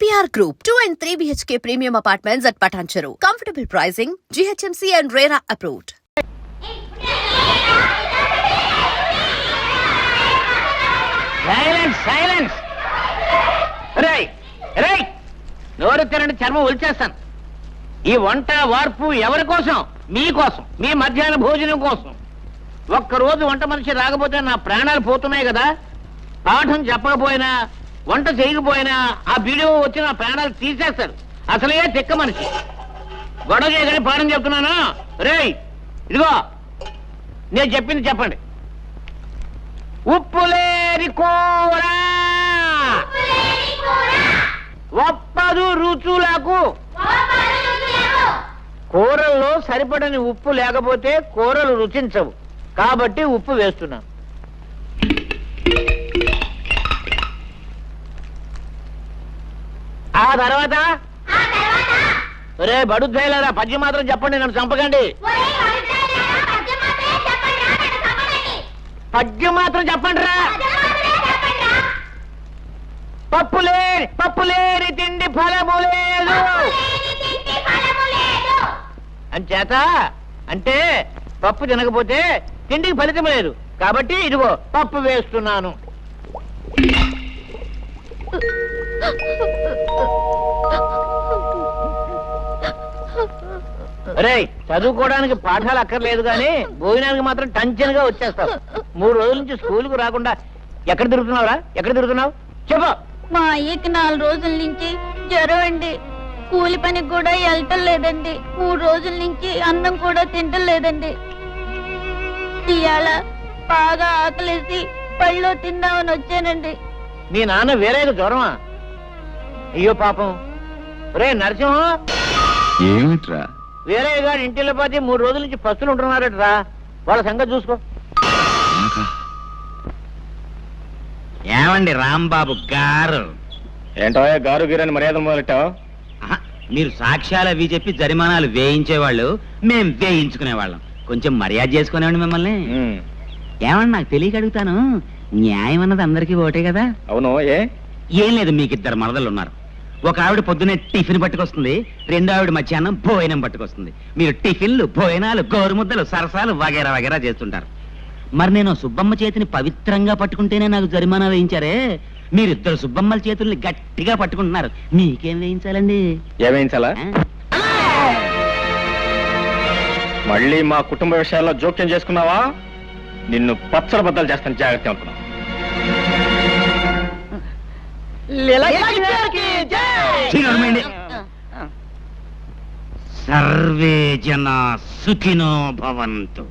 EPR Group, 2 and 3 BHK premium apartments at Patancheru. Comfortable pricing, GHMC and RERA approved. Silence! Right! నోరు తెరండి, చర్మం ఒలిచేస్తాను. ఈ వంట వార్పు ఎవరి కోసం? మీకోసం, మీ మధ్యాహ్న భోజనం కోసం. ఒక్కరోజు వంట మనిషి రాకపోతే నా ప్రాణాలు పోతున్నాయి కదా. పాఠం చెప్పకపోయినా, వంట చేయకపోయినా ఆ వీడియో వచ్చి నా ప్రాణాలు తీసేస్తారు. అసలే తిక్క మనిషి. గొడవ చేయగానే పాఠం చెప్తున్నాను. రేయ్, ఇదిగో నేను చెప్పింది చెప్పండి. ఉప్పులేని కూర ఒప్పదు రుచులకు. కూరల్లో సరిపడని ఉప్పు లేకపోతే కూరలు రుచించవు. కాబట్టి ఉప్పు వేస్తున్నాను. ఆ తర్వాత రే బడుద్దాయిలారా, పద్యం మాత్రం చెప్పండి, నన్ను చంపకండి. పద్యం మాత్రం చెప్పండి రా. పప్పులేని తిండి ఫలము లేదు అంచేత, అంటే పప్పు తినకపోతే తిండికి ఫలితం లేదు. కాబట్టి ఇదిగో పప్పు వేస్తున్నాను. రే, చదువుకోవడానికి పాఠాలు అక్కర్లేదు కానీ భోజనానికి మాత్రం టెన్షన్గా వచ్చేస్తావు. 3 రోజుల నుంచి స్కూల్కు రాకుండా ఎక్కడ తిరుగుతున్నావు చెప్పు. మా అయ్యకి 4 రోజుల నుంచి జ్వరం అండి. కూలి పనికి కూడా వెళ్ళటం లేదండి. 3 రోజుల నుంచి అన్నం కూడా తింటం లేదండి. ఇవాళ బాగా ఆకలేసి పళ్ళు తిందామని వచ్చానండి. మీ నాన్న వేరే జ్వరమా? అయ్యో పాపం. రే నరసింహం, ఏమిట్రా? వేరే గారి ఇంటిలో పోతే 3 రోజుల నుంచి పస్తులు ఉంటున్నారట్రా. వాళ్ళ సంగతి చూసుకో. ఏమండి రాంబాబు గారు? ఏంటో గారు గిరని మర్యాద మొదలెట్టావు? మీరు సాక్ష్యాలు అవి చెప్పి జరిమానాలు వేయించేవాళ్ళు, మేం వేయించుకునేవాళ్ళం. కొంచెం మర్యాద చేసుకునేవాడి మిమ్మల్ని. ఏమన్నా నాకు తెలియక అడుగుతాను, న్యాయం అన్నది అందరికీ ఒకటే కదా? అవును. ఏం లేదు, మీకు 2 మరదలు ఉన్నారు. ఒక ఆవిడ పొద్దున్నే టిఫిన్ పట్టుకొస్తుంది, 2వ ఆవిడ మధ్యాహ్నం భోజనం పట్టుకొస్తుంది. మీరు టిఫిన్లు, భోజనాలు, గోరుముద్దలు, సరసాలు వగేరా వగేరా చేస్తుంటారు. మరి నేను సుబ్బమ్మ చేతిని పవిత్రంగా పట్టుకుంటేనే నాకు జరిమానా వేయించారే, మీరిద్దరు సుబ్బమ్మల చేతుల్ని గట్టిగా పట్టుకుంటున్నారు. మీకేం వేయించాలండి? ఏమేయించాలా? మళ్ళీ మా కుటుంబ విషయాల్లో జోక్యం చేసుకున్నావా నిన్ను పచ్చల బద్దలు చేస్తాను, జాగ్రత్త అనుకున్నావు. సర్వే జన సుఖినో భవంతు.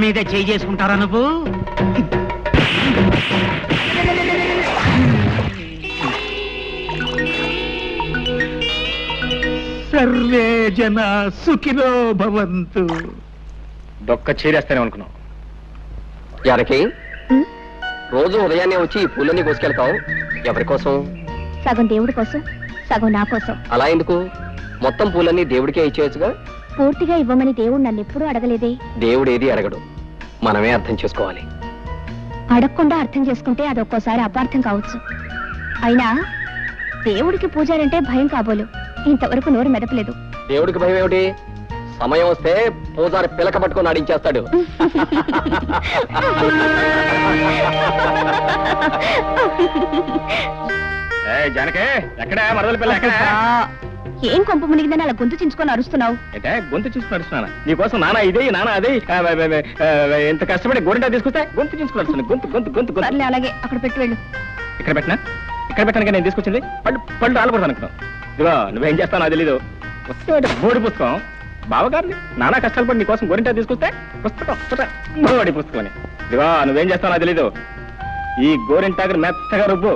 మీద చేయి చేసుకుంటారా నువ్వు? సర్వే జన సుఖినో భవంతు. దొక్క చేరేస్తానే అనుకున్నావు. ఎవరికి? రోజు ఉదయాన్నే వచ్చి ఈ పూలన్నీ కోసుకెళ్తావు. ఎవరి కోసం? సగం దేవుడి కోసం, సగం నా కోసం. అలా ఎందుకు? మొత్తం పూలన్నీ దేవుడికే ఇచ్చేయచ్చుగా. పూర్తిగా ఇవ్వమని దేవుడు నన్ను ఎప్పుడూ అడగలేదే. దేవుడు ఏది అడగడు, మనమే అర్థం చేసుకోవాలి. అడగకుండా అర్థం చేసుకుంటే అదొక్కోసారి అపార్థం కావచ్చు. అయినా దేవుడికి పూజారంటే భయం కాబోలు. ఇంతవరకు నోరు మెదపలేదు. దేవుడికి భయం ఏమిటి? సమయం వస్తే పూజారి పిలక పట్టుకొని ఆడించేస్తాడు. జానకే ఎక్కడ మరదల పిల్ల ఎక్కడ? ఏం కొంప మునిగిందని అలా గొంతు చించుకొని అరుస్తున్నావు? అంటే గొంతు చూసుకుని నడుస్తున్నాను నీకోసం. నానా ఇదే నానా అదే ఎంత కష్టపడి గోరింటా తీసుకొస్తే గొంతు చూసుకుని నడుస్తున్నాను. గొంతు గొంతు గొంతు గొంతు. సర్లే, అలాగే అక్కడ పెట్టి వెళ్ళు. ఇక్కడ పెట్టినా? ఇక్కడ పెట్టాను నేను తీసుకొచ్చింది పళ్ళు పళ్ళు రాలకూడదు అనుకున్నావు. ఇదిగో నువ్వేం చేస్తావు నాకు తెలీదు. పుస్తకం బోడి పుస్తకం బావగారిని నానా కష్టాలు పడి నీకోసం గోరింటా తీసుకొస్తే పుస్తకం బోడి పుస్తకం అని. ఇదిగో నువ్వేం చేస్తావు నాకు తెలీదు. ఈ గోరింటాకు మెత్తగా రుబ్బు.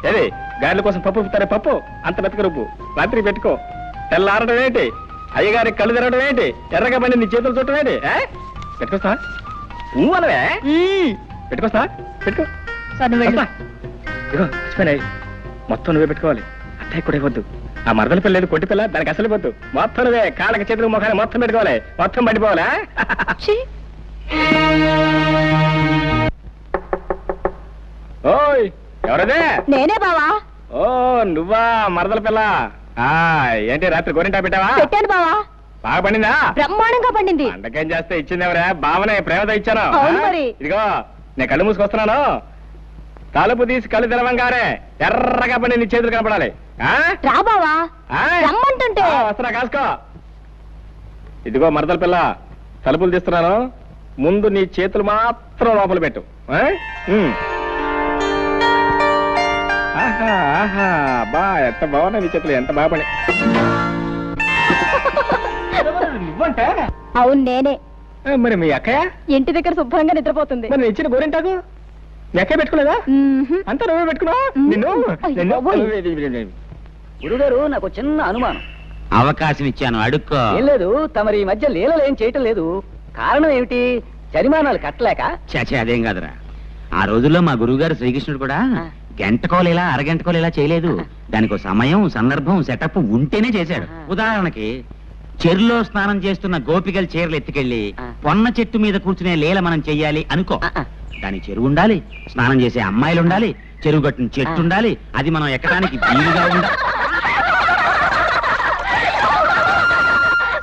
ఏది గారెల కోసం పప్పు రుబ్బుతారే పప్పు అంత మెత్తగా రుబ్బు. రాత్రి పెట్టుకో. తెల్లారడం ఏంటి? అయ్యగారి కళ్ళు తెరవడం ఏంటి? ఎర్రగా పని నీ చేతులు చుట్టం ఏంటి? పెట్టుకొస్తా అనవే పెట్టుకొస్తా పెట్టుకో. ఇగో మర్చిపోయినాయి మొత్తం నువ్వే పెట్టుకోవాలి. అత్తయ్య కూడా ఇవ్వద్దు. ఆ మరదల పిల్ల లేదు కొట్టి పిల్ల దానికి అసలు ఇవ్వద్దు. మొత్తం నువ్వే కాళ్ళకి చేతులు ముఖాన్ని మొత్తం పెట్టుకోవాలి. మొత్తం పడిపోవాలా? ఓయ్ ఎవరదే? నేనే బావా. ఓ నువ్వా మరదల పిల్ల? ఏంటి రాత్రి గోరింటా పెట్టావా? పెట్టాను బావా. బాగా పండిందా? బ్రహ్మాండంగా పండింది. అండకేం చేస్తే ఇచ్చింది ఎవరా? బావనే ప్రేమతో ఇచ్చాను. అవును మరి. ఇదిగో నేను కళ్ళు మూసుకొస్తున్నాను. తలుపు తీసి కళ్ళు తెరవంగానే ఎర్రగా పని నీ చేతులు కనపడాలి. రా బావా, రమ్మంటుంటే. వస్తున్నా కాసుకో. ఇదిగో మరదల పిల్ల తలుపులు తీస్తున్నాను. ముందు నీ చేతులు మాత్రం లోపల పెట్టు. ఆహా ఆహా బా ఎంత బాగున్నాయి నీ చేతులు, ఎంత బాగా పని. నువ్వంటే? అవును నేనే. మరి మీ అక్కయ్య ఇంటి దగ్గర శుభ్రంగా నిద్రపోతుంది. మరి నేను ఇచ్చిన గోరింటాకు మీ అక్కయ్య పెట్టుకోలేదా? అంతా నువ్వే పెట్టుకున్నావా? గురుగారు నాకు చిన్న అనుమానం. అవకాశం ఇచ్చాను, అడుక్కో. ఏం లేదు, తమరి ఈ మధ్య లీలలు ఏం చేయటం లేదు. కారణం ఏమిటి? జరిమానాలు కట్టలేక? చాచే అదేం కాదురా. ఆ రోజుల్లో మా గురువుగారు శ్రీకృష్ణుడు కూడా గంటకోలేలా అరగంటకోలేలా చేయలేదు. దానికి సమయం సందర్భం సెటప్ ఉంటేనే చేశాడు. ఉదాహరణకి చెరులో స్నానం చేస్తున్న గోపికల చీరలు ఎత్తుకెళ్లి పొన్న చెట్టు మీద కూర్చునే లీల మనం చెయ్యాలి అనుకో. దాని చెరువు ఉండాలి, స్నానం చేసే అమ్మాయిలు ఉండాలి, చెరువు కట్టిన చెట్టు ఉండాలి. అది మనం ఎక్కడానికి వీలుగా ఉండాలి.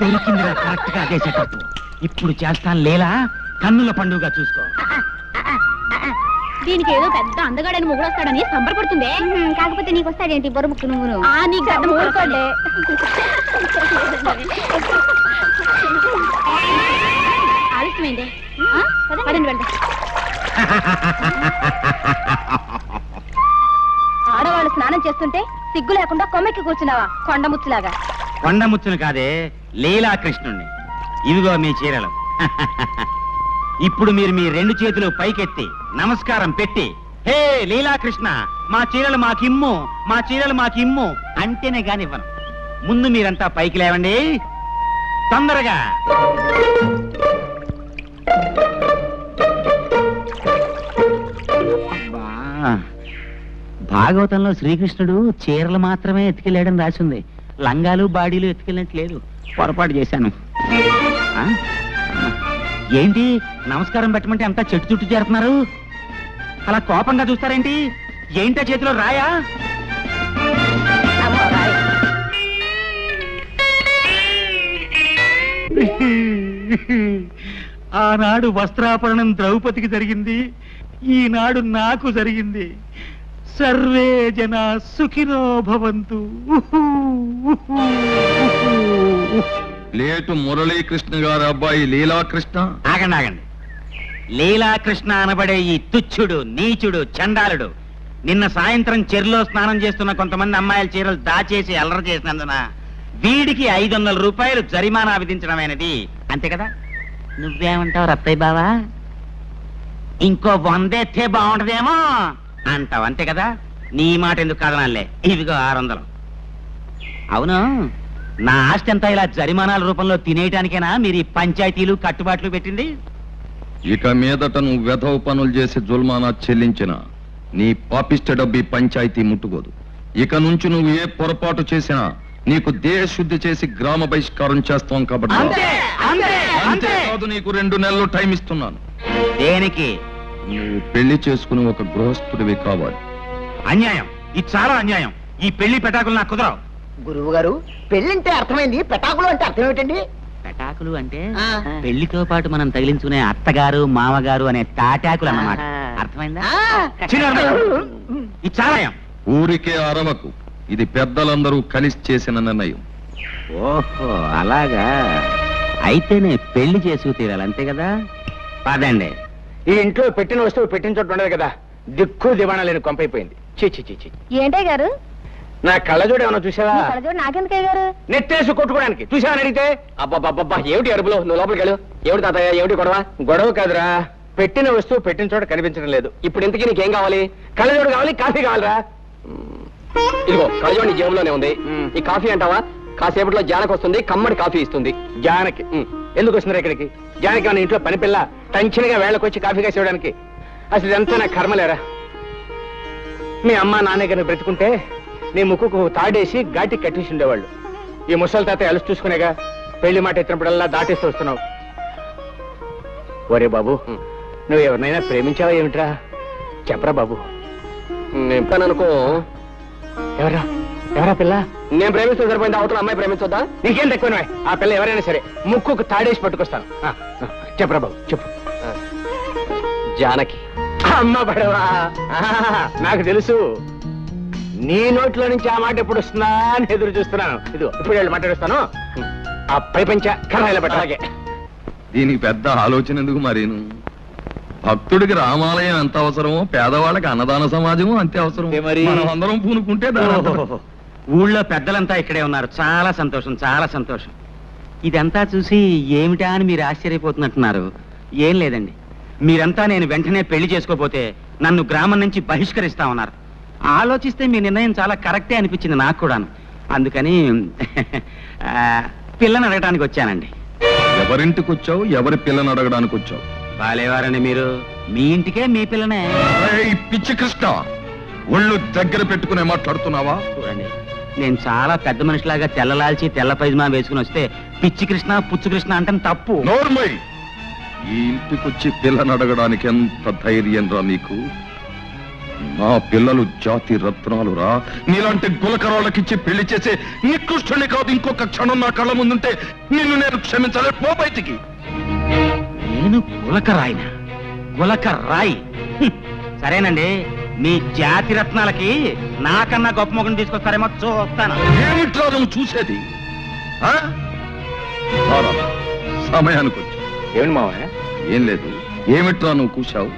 దొరికిందిరా కరెక్ట్ గా అదే సెటప్. ఇప్పుడు చేస్తాను లీల, కన్నుల పండుగ చూసుకో. దీనికి ఏదో పెద్ద అందగాడని మొగుడు వస్తాడని సంబరపడుతుంది. కాకపోతే నీకు వస్తాడేంటి బొరముక్కు నువ్వు? నీకు అర్థం ఊరుకోండి. ఆలస్యమైంది, పదండి వెళ్దాం. ఆడవాళ్ళు స్నానం చేస్తుంటే సిగ్గు లేకుండా కొమ్మెక్కి కూర్చున్నావా కొండముచ్చులాగా? కొండముచ్చును కాదే, లీలాకృష్ణుణ్ణి. ఇవిగో మీ చీరలు. ఇప్పుడు మీరు మీ రెండు చేతులు పైకెత్తి నమస్కారం పెట్టి, హే లీలాకృష్ణ మా చీరలు మాకిమ్ము, మా చీరలు మాకిమ్ము అంటేనే కానివ్వను. ముందు మీరంతా పైకి లేవండి తొందరగా. భాగవతంలో శ్రీకృష్ణుడు చీరలు మాత్రమే ఎత్తుకెళ్ళాడని రాసింది. లంగాలు బాడీలు ఎత్తుకెళ్ళినట్టు లేదు. పొరపాటు చేశాను. ఏంటి నమస్కారం పెట్టమంటే అంతా చెట్టు చుట్టూ చేరుతున్నారు? అలా కోపంగా చూస్తారేంటి? ఏంటా చేతిలో రాయా? ఆనాడు వస్త్రాపరణం ద్రౌపదికి జరిగింది, ఈనాడు నాకు జరిగింది. సర్వే జన సుఖినో భవంతు. లేటు మురళీకృష్ణ గారు అబ్బాయి లీలాకృష్ణ. ఆగండి ఆగండి. లీలాకృష్ణ అనబడే ఈ తుచ్చుడు నీచుడు చండాలుడు నిన్న సాయంత్రం చెరులో స్నానం చేస్తున్న కొంతమంది అమ్మాయిల చీరలు దాచేసి అల్లరి చేసినందున వీడికి 500 రూపాయలు జరిమానా విధించడమైనది. అంతే కదా? నువ్వేమంటావు రత్తయ్య బావా? ఇంకో 100 ఎత్తే బాగుంటదేమో అంటావు, అంతే కదా? నీ మాట ఎందుకు కాదనాలే. ఇదిగో 600. అవును, నా ఆస్తి అంతా ఇలా జరిమానాల రూపంలో తినేయటానికేనా మీరు ఈ పంచాయతీలు కట్టుబాట్లు పెట్టింది? ఇక మీదట నువ్వు వెధవ పనులు చేసి జుల్మానా చెల్లించిన నీ పాపిష్ట డబ్బి పంచాయతీ ముట్టుకోదు. ఇక నుంచి నువ్వు ఏ పొరపాటు చేసినా నీకు దేశశుద్ధి చేసి గ్రామ బహిష్కారం చేస్తాం కాబట్టి అంతేకాదు, నీకు 2 నెలలు టైం ఇస్తున్నాను. దేనికి? నువ్వు పెళ్లి చేసుకుని ఒక గృహస్థుడివి కావాలి. అన్యాయం, ఇది చాలా అన్యాయం. ఈ పెళ్లి పెటాకులు నాకు కుదరవు. గురువు గారు, పెళ్ళంటే అర్థమైంది, పెటాకులు అంటే అర్థం ఏమిటండి? పెటాకులు అంటే పెళ్లితో పాటు మనం తగిలించుకునే అత్తగారు మామగారు అనే తాటాకులు అన్నమాట. అర్థమైందా? ఇది చాలా ఊరికే అరవకు, ఇది పెద్దలందరూ కలిసి చేసిన నిర్ణయం. ఓహో అలాగా, అయితేనే పెళ్లి చేసుకు తీరాలి, అంతే కదా? పదండి. ఈ ఇంట్లో పెట్టిన వస్తువు పెట్టిన చోటు ఉండదు కదా, దిక్కు దివాణా లేని కొంపైపోయింది. చీ. ఏంటే గారు? నా కళ్ళజోడు ఏమన్నా చూసావా? నాకెందుకే గారు? నెట్టేసి కొట్టుకోవడానికి చూసావని అడిగితే అబ్బబ్బబ్బా, ఏమిటి అరుపులో? నువ్వు లోపలికి వెళ్ళు. ఏమిటి తాతయ్య, ఏమిటి గొడవ? గొడవ కాదురా, పెట్టిన వస్తువు పెట్టిన చోట కనిపించడం లేదు. ఇప్పుడు ఇంతకీ నీకేం కావాలి? కళ్ళజోడు కావాలి, కాఫీ కావాలరా? ఇదిగో కళ్ళజోడు నీ జేబులోనే ఉంది. ఈ కాఫీ అంటావా? కాసేపట్లో జానకి వస్తుంది, కమ్మడి కాఫీ ఇస్తుంది. జానకి ఎందుకు వస్తున్నారు ఇక్కడికి? జానకి మన ఇంట్లో పని పిల్ల టెన్షన్గా వేళకొచ్చి కాఫీ కాసి ఇవ్వడానికి. అసలు ఇదంతా నా కర్మలేరా? మీ అమ్మ నాన్న గారిని బ్రతుకుంటే నీ ముక్కుకు తాడేసి ఘాటి కట్టేసి ఉండేవాళ్ళు. ఈ ముసలి తాత అలసి చూసుకునేగా పెళ్లి మాట ఎత్తినప్పుడల్లా దాటేస్తూ వస్తున్నావు. ఒరే బాబు, నువ్వు ఎవరినైనా ప్రేమించావా ఏమిట్రా? చెప్పరా బాబు. నేను అనుకో. ఎవరా పిల్ల? నేను ప్రేమిస్తే సరిపోయింది, అవతల అమ్మాయి ప్రేమించొద్దా? నీకేం తక్కువ. ఆ పిల్ల ఎవరైనా సరే ముక్కుకు తాడేసి పట్టుకొస్తాను. చెప్పరా బాబు, చెప్పు. జానకి. అమ్మ పడవా, నాకు తెలుసు. నీ నోట్లో నుంచి ఆ మాట ఎప్పుడు వస్తుందా అని ఎదురు చూస్తున్నాను. ఇదిగో ఇప్పుడు వెళ్ళి మాట్లాడుస్తాను. ఆ పై పంచ కళాయిల పట్టాగే. దీనికి పెద్ద ఆలోచన ఎందుకు మరీను? భక్తుడికి రామాలయం ఎంత అవసరమో పేదవాళ్ళకి అన్నదాన సమాజము అంతే అవసరం. మనం అందరం పూనుకుంటే ఊళ్ళో పెద్దలంతా ఇక్కడే ఉన్నారు. చాలా సంతోషం, చాలా సంతోషం. ఇదంతా చూసి ఏమిటా అని మీరు ఆశ్చర్యపోతున్నట్టున్నారు. ఏం లేదండి, మీరంతా నేను వెంటనే పెళ్లి చేసుకోపోతే నన్ను గ్రామం నుంచి బహిష్కరిస్తా ఉన్నారు. ఆలోచిస్తే మీ నిర్ణయం చాలా కరెక్టే అనిపించింది నాకు కూడాను. అందుకని పిల్లని అడగడానికి వచ్చానండి. ఎవరింటికి వచ్చావు? ఎవరి పిల్లని అడగడానికి వచ్చావు? బాలేవారండి మీరు, మీ ఇంటికే మీ పిల్లనే. పిచ్చి కృష్ణ, ఒళ్ళు దగ్గర పెట్టుకునే మాట్లాడుతున్నావా? చూడండి, నేను చాలా పెద్ద మనిషిలాగా తెల్లలాల్చి తెల్ల పైజమా వేసుకుని వస్తే పిచ్చి కృష్ణ పుచ్చు కృష్ణ అంటే తప్పు. నోర్మై, ఈ ఇంటికొచ్చి పిల్లని అడగడానికి ఎంత ధైర్యం రా నీకు? నా పిల్లలు జాతి రత్నాలు రా. నీలాంటి గులకరాళ్ళకిచ్చి పెళ్లి చేసే నికృష్టుని కాదు. ఇంకొక క్షణం నా కళ్ళ ముందుంటే నిన్ను నేను క్షమించాలి. పో బయటికి. నేను గులకరాయినా? గులకరాయి? సరేనండి, మీ జాతి రత్నాలకి నాకన్నా గొప్ప మొగుని తీసుకొస్తారేమో చూస్తాను. ఏమిట్రా నువ్వు చూసేది? సమయానికి వచ్చి ఏమిటి మావయ్య? ఏం లేదు. ఏమిట్రా నువ్వు కూర్చావు?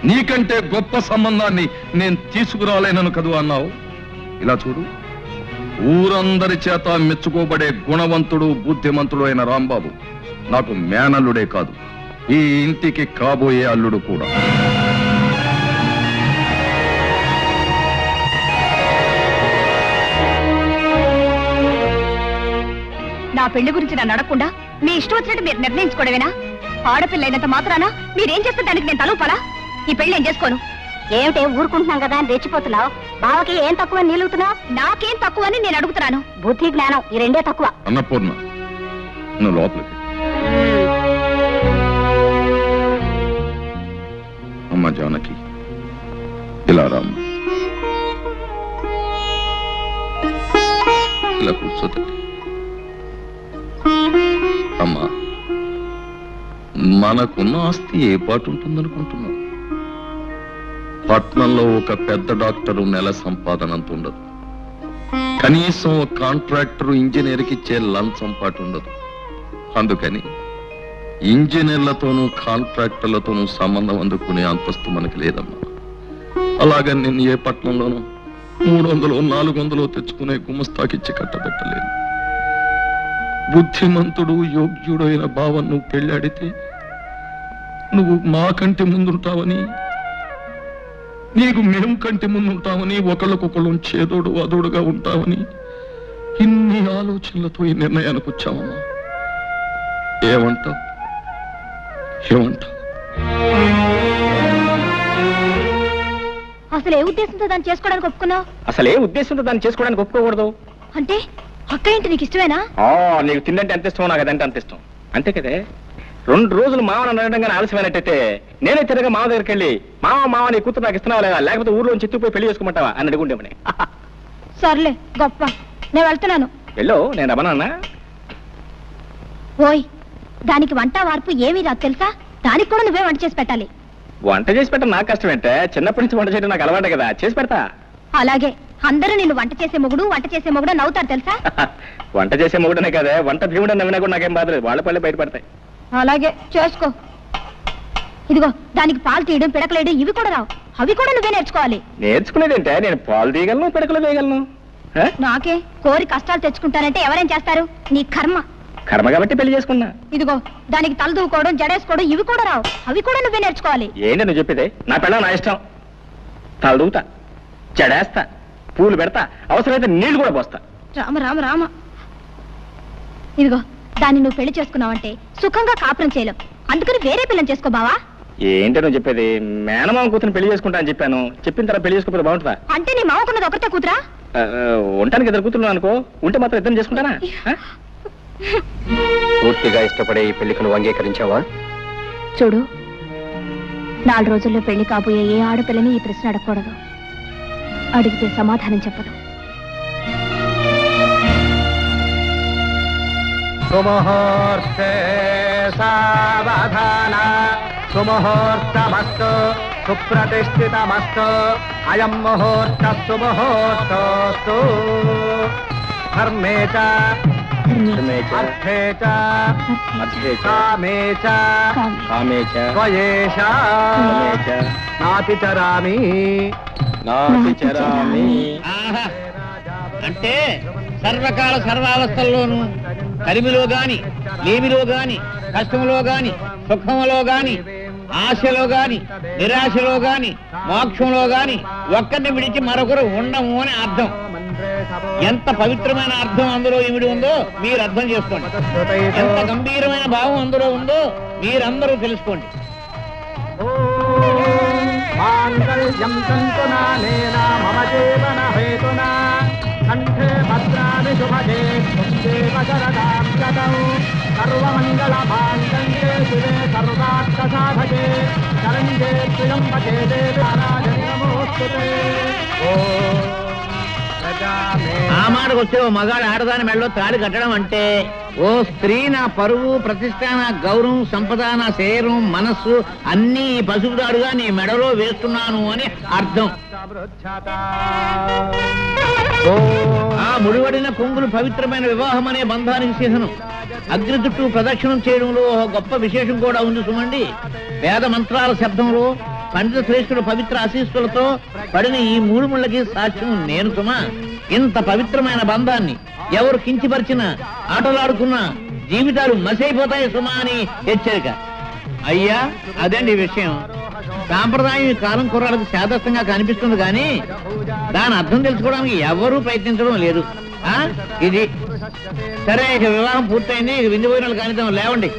నీకంటే గొప్ప సంబంధాన్ని నేను తీసుకురాలేనను కదూ అన్నావు. ఇలా చూడు, ఊరందరి చేత మెచ్చుకోబడే గుణవంతుడు బుద్ధిమంతుడు అయిన రాంబాబు నాకు మేనల్లుడే కాదు, ఈ ఇంటికి కాబోయే అల్లుడు కూడా. నా పెళ్లి గురించి నన్ను అడగకుండా మీ ఇష్టం వచ్చినట్టు మీరు నిర్ణయించుకోవడమేనా? ఆడపిల్లైనంత మాత్రాన మీరేం చేస్తే దానికి నేను తలూపాలా? ఈ పెళ్లి నేను చేసుకోను. ఏమిటే ఊరుకుంటున్నాం కదా అని రెచ్చిపోతున్నావు? బావకి ఏం తక్కువ నిలుగుతున్నావు? నాకేం తక్కువ అని నేను అడుగుతున్నాను. బుద్ధి జ్ఞానం ఈ రెండే తక్కువ. అన్నపూర్ణ, నువ్వు లోపలికి. అమ్మ జానకి, ఇలా రామ్మ. ఇలా కూర్చోతండి. అమ్మా, మనకున్న ఆస్తి ఏ పాటు ఉంటుందనుకుంటున్నావు? పట్నంలో ఒక పెద్ద డాక్టరు నెల సంపాదన అంత ఉండదు. కనీసం ఒక కాంట్రాక్టర్ ఇంజనీర్కి ఇచ్చే లంచం పాటు ఉండదు. అందుకని ఇంజనీర్లతోనూ కాంట్రాక్టర్లతోనూ సంబంధం అందుకునే అంతస్తు మనకి లేదమ్మా. అలాగని నేను ఏ పట్నంలోనూ 300 400 తెచ్చుకునే గుమస్తాకిచ్చి కట్టబెట్టలేదు. బుద్ధిమంతుడు యోగ్యుడు అయిన భావం నువ్వు పెళ్ళాడితే నువ్వు మా కంటి ముందుంటావని, నీకు మేము కంటి ముందుంటామని, ఒకళ్ళకొకళ్ళు చేదోడు అదోడుగా ఉంటామని ఇన్ని ఆలోచనలతో ఈ నిర్ణయానికి వచ్చామమ్మా. ఏమంటావు? అసలు ఏ ఉద్దేశంతో దాన్ని చేసుకోవడానికి ఒప్పుకున్నావు? అసలు ఏ ఉద్దేశంతో దాన్ని చేసుకోవడానికి ఒప్పుకోకూడదు అంటే అక్క ఏంటి నీకు ఇష్టమేనా? నీకు తిండంటే ఎంత ఇష్టం, నాకు అదంటే అంత ఇష్టం. అంతే కదే. 2 రోజులు మామని అనడంగానే ఆలస్యమైనట్టయితే నేనే తిరగా మామ దగ్గరికి వెళ్ళి మామ నీ కూతురు నాకు ఇస్తున్నావా లేదా, లేకపోతే ఊర్లోంచి ఎత్తుకుపోయి పెళ్లి చేసుకోమంటావా అని అడుగుండేమని. సర్లే గొప్ప, నేను వెళ్తున్నాను. వెళ్ళు, నేను రమణన్నా. ఓయ్, దానికి వంట వార్పు ఏమీ రాదు తెలుసా? దానికి కూడా నువ్వే వంట చేసి పెట్టాలి. వంట చేసి పెట్టడం నాకు కష్టమేంటే, చిన్నప్పటి నుంచి వంట చేయడం నాకు అలవాటే కదా, చేసి పెడతా. అలాగే అందరూ నిన్ను వంట చేసే మొగుడు నవ్వుతారు తెలుసా? వంట చేసే మొగుడనే కదా, వంట భీముడు నవ్వినా కూడా నాకేం బాధలేదు, వాళ్ళ పళ్ళే బయటపడతాయి. అలాగే చేసుకో. ఇదిగో దానికి పాలు తీయడం, పిడకలేయడం ఇవి కూడా రావు, అవి కూడా నువ్వే నేర్చుకోవాలి. నేర్చుకునేదేంటే, నేను పాలు తీయగలను, పిడకలు వేయగలను. నాకే కోరి కష్టాలు తెచ్చుకుంటానంటే ఎవరేం చేస్తారు? నీ కర్మ. కర్మ కాబట్టి పెళ్లి చేసుకున్నా. ఇదిగో దానికి తల దూకోవడం, జడేసుకోవడం ఇవి కూడా రావు, అవి కూడా నువ్వే నేర్చుకోవాలి. ఏంటి నువ్వు చెప్పేది? నా పెళ్ళ నా ఇష్టం. తల దూతా, జడేస్తా, పూలు పెడతా, అవసరమైతే నీళ్లు కూడా పోస్తా. రామ రామ రామ. ఇదిగో దాన్ని నువ్వు పెళ్లి చేసుకున్నావంటే సుఖంగా కాపురం చేయలేవు, అందుకని వేరే పిల్లని చేసుకో బావా. ఏంటి నువ్వు చెప్పేది? మేనమామ కూతురు పెళ్లి చేసుకుంటా అని చెప్పాను, చెప్పిన తర్వాత పెళ్లి చేసుకోకపోతే బాగుంటుందా? అంటే నీ మామకున్నది ఒకటే కూతురా? ఉండటానికి 2 కూతురు అనుకో, ఉంటే మాత్రం ఇద్దరు చేసుకుంటానా? పూర్తిగా ఇష్టపడే ఈ పెళ్లికి నువ్వు అంగీకరించావా? చూడు, 4 రోజుల్లో పెళ్లి కాబోయే ఏ ఆడపిల్లని ఈ ప్రశ్న అడగకూడదు. అడిగితే సమాధానం చెప్పదు. సుముహూర్తే సావధాన, సుముహూర్తమస్తు సుప్రతిష్ఠితమస్తు, అయం ముహూర్త సుముహూర్తోస్తు. ధర్మే చ అర్థే చ కామే చ త్వయేష నాతిచరామి. ఆహా, అంటే సర్వకాల సర్వావస్థల్లోనూ కలిమిలో గాని, లేమిలో గాని, కష్టములో గాని, సుఖములో గాని, ఆశలో గాని, నిరాశలో గాని, మోక్షంలో గాని ఒక్కరిని విడిచి మరొకరు ఉండము అని అర్థం. ఎంత పవిత్రమైన అర్థం అందులో ఇమిడి ఉందో మీరు అర్థం చేసుకోండి. ఎంత గంభీరమైన భావం అందులో ఉందో మీరందరూ తెలుసుకోండి. మాంగళ్యం తంతునానేన మమ జీవన హేతునా, కంఠే భద్రాని శుభగే దేవ శరదాం శతం, సర్వమంగళ మాంగళ్యే శివే సర్వార్థ సాధకే, శరణ్యే త్ర్యంబకే దేవి నారాయణి నమోస్తుతే. ఆ మాటకు వస్తే ఓ మగాడు ఆడదాని మెడలో తాళి కట్టడం అంటే, ఓ స్త్రీ నా పరువు, ప్రతిష్ట, నా గౌరవం, సంపద, నా శరీరం, మనస్సు అన్నీ ఈ పసుపు తాడుగా నీ మెడలో వేస్తున్నాను అని అర్థం. ఆ ముడివడిన కొంగులు పవిత్రమైన వివాహం అనే బంధానికి చిహ్నం. అగ్ని చుట్టూ ప్రదక్షిణం చేయడంలో ఒక గొప్ప విశేషం కూడా ఉంది సుమండి. వేద మంత్రాల శబ్దంలో, పండిత శ్రేష్ఠుల పవిత్ర ఆశీస్సులతో పడిన ఈ 3 ముళ్ళకి సాక్ష్యం నేను సుమా. ఇంత పవిత్రమైన బంధాన్ని ఎవరు కించిపరిచినా, ఆటలాడుకున్నా జీవితాలు మసైపోతాయి సుమా అని హెచ్చరిక. అయ్యా, అదండి ఈ విషయం. సాంప్రదాయం ఈ కాలం కుర్రాలకు శాదస్తంగా కనిపిస్తుంది కానీ దాని అర్థం తెలుసుకోవడానికి ఎవరూ ప్రయత్నించడం లేదు. ఇది సరే, ఇక వివాహం పూర్తయింది, ఇక విందు భోజనాలు కానిద్దాం, లేవండి.